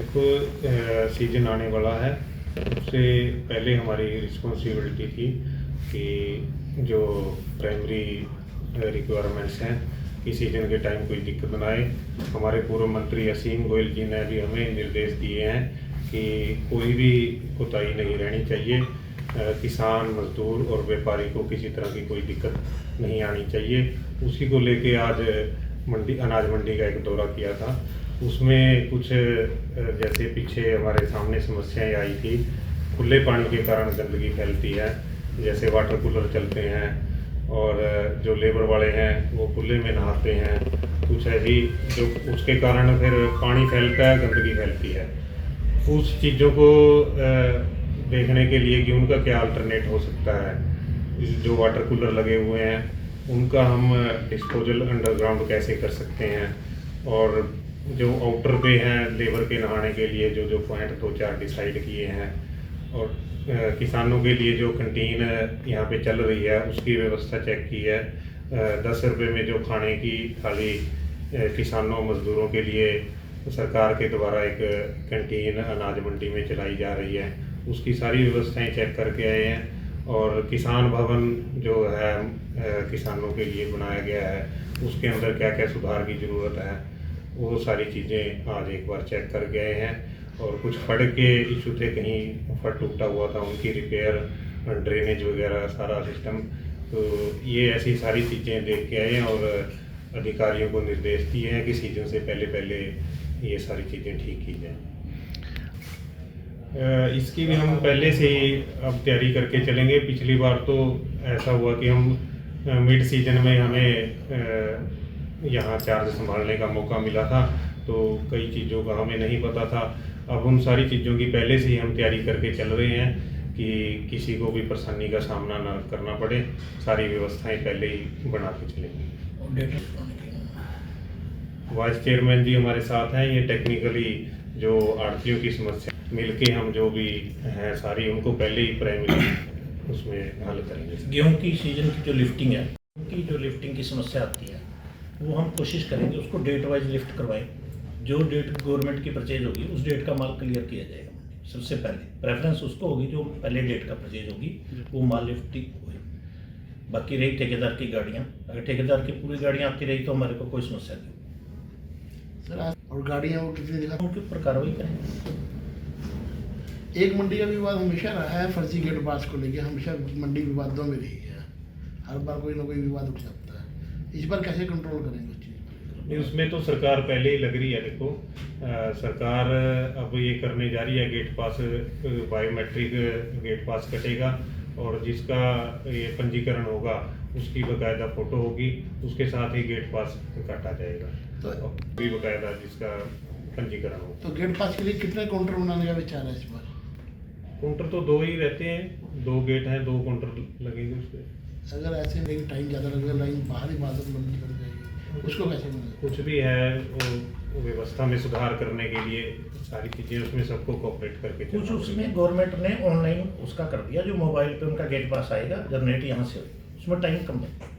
देखो सीजन आने वाला है। उससे पहले हमारी रिस्पॉन्सिबिलिटी थी कि जो प्राइमरी रिक्वायरमेंट्स हैं कि सीजन के टाइम कोई दिक्कत ना आए। हमारे पूर्व मंत्री असीम गोयल जी ने भी हमें निर्देश दिए हैं कि कोई भी कोताही नहीं रहनी चाहिए। किसान, मजदूर और व्यापारी को किसी तरह की कोई दिक्कत नहीं आनी चाहिए। उसी को लेके आज अनाज मंडी का एक दौरा किया था। उसमें कुछ जैसे पीछे हमारे सामने समस्याएं आई थी, खुले पानी के कारण गंदगी फैलती है, जैसे वाटर कूलर चलते हैं और जो लेबर वाले हैं वो खुले में नहाते हैं, कुछ ऐसी जो उसके कारण फिर पानी फैलता है, गंदगी फैलती है। उस चीज़ों को देखने के लिए कि उनका क्या अल्टरनेट हो सकता है, जो वाटर कूलर लगे हुए हैं उनका हम डिस्पोजल अंडरग्राउंड कैसे कर सकते हैं, और जो आउटर पे हैं लेबर के नहाने के लिए जो जो पॉइंट 2-4 डिसाइड किए हैं, और किसानों के लिए जो कंटीन यहाँ पे चल रही है उसकी व्यवस्था चेक की है। 10 रुपये में जो खाने की थाली किसानों मजदूरों के लिए सरकार के द्वारा एक कैंटीन अनाज मंडी में चलाई जा रही है, उसकी सारी व्यवस्थाएं चेक करके आए हैं। और किसान भवन जो है किसानों के लिए बनाया गया है, उसके अंदर क्या क्या सुधार की ज़रूरत है वो सारी चीज़ें आज एक बार चेक कर गए हैं। और कुछ फड़ के इशू थे, कहीं फड़ टूटा हुआ था, उनकी रिपेयर, ड्रेनेज वगैरह सारा सिस्टम, तो ये ऐसी सारी चीज़ें देख के आए हैं और अधिकारियों को निर्देश दिए हैं कि सीजन से पहले पहले ये सारी चीज़ें ठीक की जाएँ। इसकी भी हम पहले से ही अब तैयारी करके चलेंगे। पिछली बार तो ऐसा हुआ कि हम मिड सीजन में हमें यहाँ चार्ज संभालने का मौका मिला था, तो कई चीज़ों का हमें नहीं पता था। अब उन सारी चीज़ों की पहले से ही हम तैयारी करके चल रहे हैं कि किसी को भी परेशानी का सामना ना करना पड़े। सारी व्यवस्थाएं पहले ही बना के चलेंगे। वाइस चेयरमैन जी हमारे साथ हैं। ये टेक्निकली जो आड़तियों की समस्या मिलके हम जो भी हैं सारी उनको पहले ही प्राइमरी उसमें हल करेंगे। गेहूं की सीजन की जो लिफ्टिंग है, उनकी जो लिफ्टिंग की समस्या आती है वो हम कोशिश करेंगे उसको डेट वाइज लिफ्ट करवाएं। जो डेट गवर्नमेंट की परचेज होगी उस डेट का माल क्लियर किया जाएगा। सबसे पहले प्रेफरेंस उसको होगी जो पहले डेट का परचेज होगी, वो माल लिफ्टिंग होगी। बाकी रही ठेकेदार की गाड़ियाँ, अगर ठेकेदार की पूरी गाड़ियाँ आती रही तो हमारे को कोई समस्या नहीं सर। और गाड़ियाँ वो कितनी दिखा उनके ऊपर कार्रवाई करेंगे। एक मंडी का विवाद हमेशा रहा है, फर्जी गेट पास को लेकर हमेशा मंडी विवादों में रही है। हर बार कोई ना कोई विवाद उठ सकता है। इस बार कैसे कंट्रोल करेंगे उस चीज़ पर? नहीं, उसमें तो सरकार पहले ही लग रही है। देखो सरकार अब ये करने जा रही है, गेट पास बायोमेट्रिक गेट पास कटेगा और जिसका ये पंजीकरण होगा उसकी बकायदा फ़ोटो होगी, उसके साथ ही गेट पास काटा जाएगा। तो भी बकायदा जिसका पंजीकरण हो। तो गेट पास के लिए कितने काउंटर बनाने का विचार है इस बार? काउंटर तो 2 ही रहते हैं, 2 गेट हैं, 2 काउंटर लगेंगे उसके। अगर ऐसे नहीं टाइम ज़्यादा लगेगा, लाइन बाहर ही बादल बंद कर जाएगी, उसको कैसे बनाएंगे? कुछ भी है वो व्यवस्था में सुधार करने के लिए सारी चीज़ें उसमें सबको कोऑपरेट करके कुछ उसमें गवर्नमेंट ने ऑनलाइन उसका कर दिया, जो मोबाइल पे उनका गेट पास आएगा जनरेट यहाँ से, उसमें टाइम कम है।